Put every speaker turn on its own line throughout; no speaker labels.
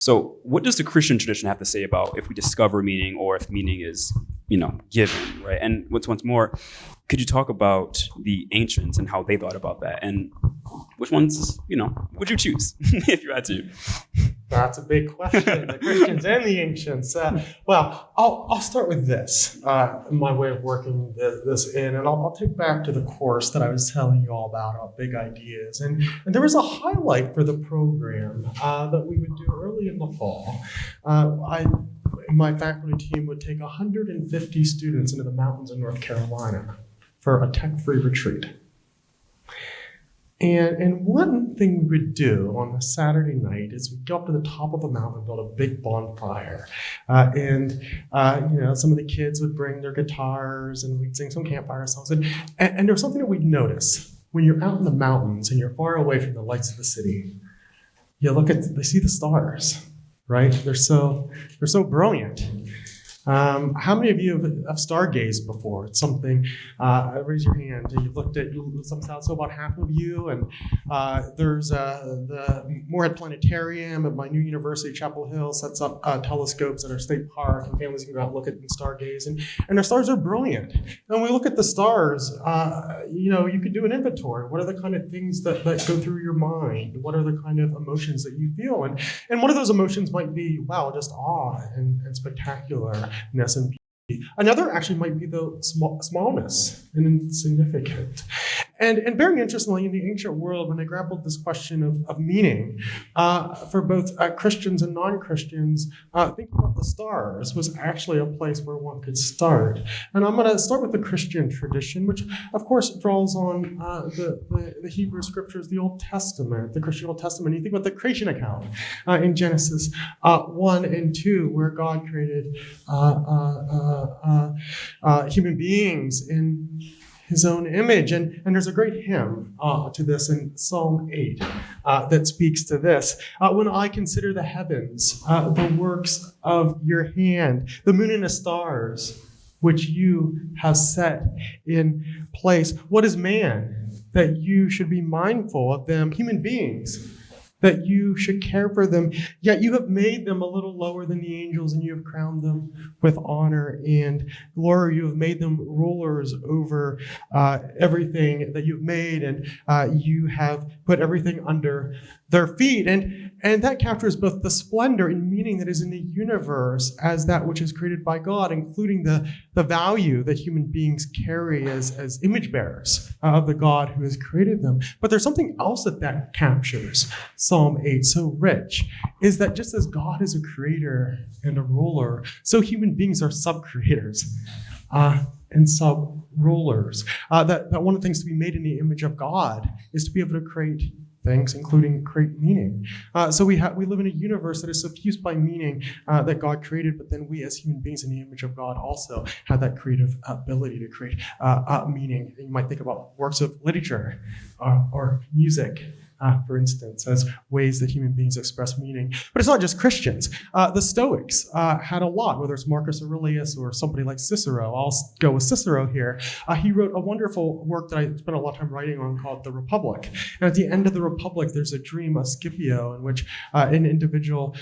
So what does the Christian tradition have to say about if we discover meaning or if meaning is, given, right? And once more, could you talk about the ancients and how they thought about that? And which ones, would you choose if you had to?
That's a big question, the Christians and the ancients. Well, I'll start with this, my way of working this in, and I'll take back to the course that I was telling you all about big ideas. And there was a highlight for the program that we would do early in the fall. My faculty team would take 150 students into the mountains of North Carolina for a tech-free retreat. And one thing we would do on a Saturday night is we'd go up to the top of a mountain and build a big bonfire. And some of the kids would bring their guitars and we'd sing some campfire songs. And there was something that we'd notice when you're out in the mountains and you're far away from the lights of the city. They see the stars, right? They're so brilliant. How many of you have stargazed before? It's something, raise your hand. You've looked at some sound, so about half of you. And there's the Moorhead Planetarium at my new university, Chapel Hill, sets up telescopes at our state park, and families can go out and look at and stargaze. And the stars are brilliant. And when we look at the stars, you could do an inventory. What are the kind of things that go through your mind? What are the kind of emotions that you feel? And one of those emotions might be, wow, just awe and spectacular. And another actually might be the smallness and insignificant. And very interestingly, in the ancient world, when they grappled this question of meaning, for both Christians and non-Christians, thinking about the stars was actually a place where one could start. And I'm going to start with the Christian tradition, which of course draws on the Hebrew scriptures, the Old Testament, the Christian Old Testament. You think about the creation account in Genesis 1 and 2, where God created human beings in his own image. And there's a great hymn to this in Psalm 8 that speaks to this. When I consider the heavens, the works of your hand, the moon and the stars, which you have set in place. What is man that you should be mindful of them, human beings, that you should care for them, yet you have made them a little lower than the angels, and you have crowned them with honor and glory. You have made them rulers over everything that you've made, and you have put everything under their feet. And that captures both the splendor and meaning that is in the universe as that which is created by God, including the value that human beings carry as image bearers of the God who has created them. But there's something else that captures Psalm 8 so rich, is that just as God is a creator and a ruler, so human beings are sub-creators and sub-rulers. That one of the things to be made in the image of God is to be able to create things, including create meaning. So we live in a universe that is suffused by meaning that God created, but then we as human beings in the image of God also have that creative ability to create meaning. You might think about works of literature or music, for instance, as ways that human beings express meaning. But it's not just Christians. The Stoics had a lot, whether it's Marcus Aurelius or somebody like Cicero. I'll go with Cicero here. He wrote a wonderful work that I spent a lot of time writing on called The Republic. And at the end of The Republic, there's a dream of Scipio in which an individual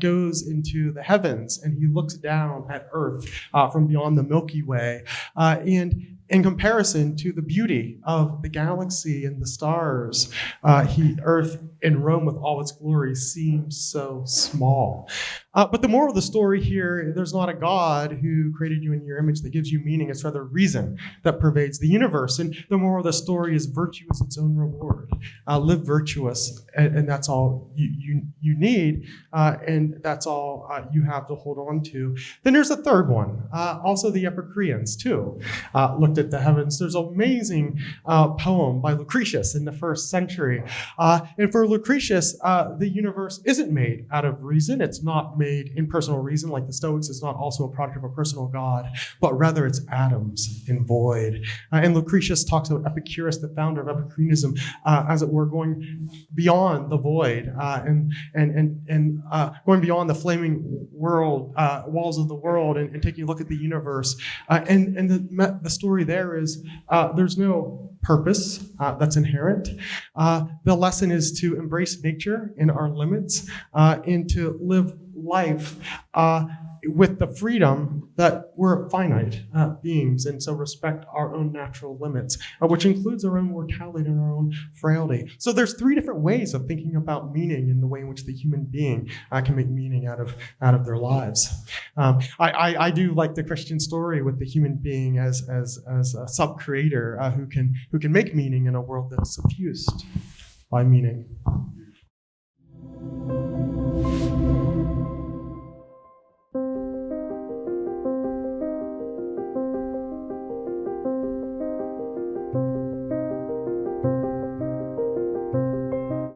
goes into the heavens and he looks down at Earth from beyond the Milky Way. And in comparison to the beauty of the galaxy and the stars, Earth in Rome with all its glory seems so small. But the moral of the story here, there's not a God who created you in your image that gives you meaning. It's rather reason that pervades the universe. And the moral of the story is virtue is its own reward. Live virtuous, and that's all you need, and that's all you have to hold on to. Then there's a third one. Also the Epicureans, too, looked at the heavens. There's an amazing poem by Lucretius in the 1st century. And for Lucretius, the universe isn't made out of reason. It's not made in personal reason like the Stoics. It's not also a product of a personal God, but rather it's atoms in void. And Lucretius talks about Epicurus, the founder of Epicureanism, as it were, going beyond the void and going beyond the flaming walls of the world and taking a look at the universe. And the story there is there's no purpose that's inherent. The lesson is to embrace nature in our limits, and to live life with the freedom that we're finite beings, and so respect our own natural limits, which includes our own mortality and our own frailty. So there's three different ways of thinking about meaning in the way in which the human being can make meaning out of their lives. I do like the Christian story with the human being as a sub-creator who can make meaning in a world that's suffused by meaning.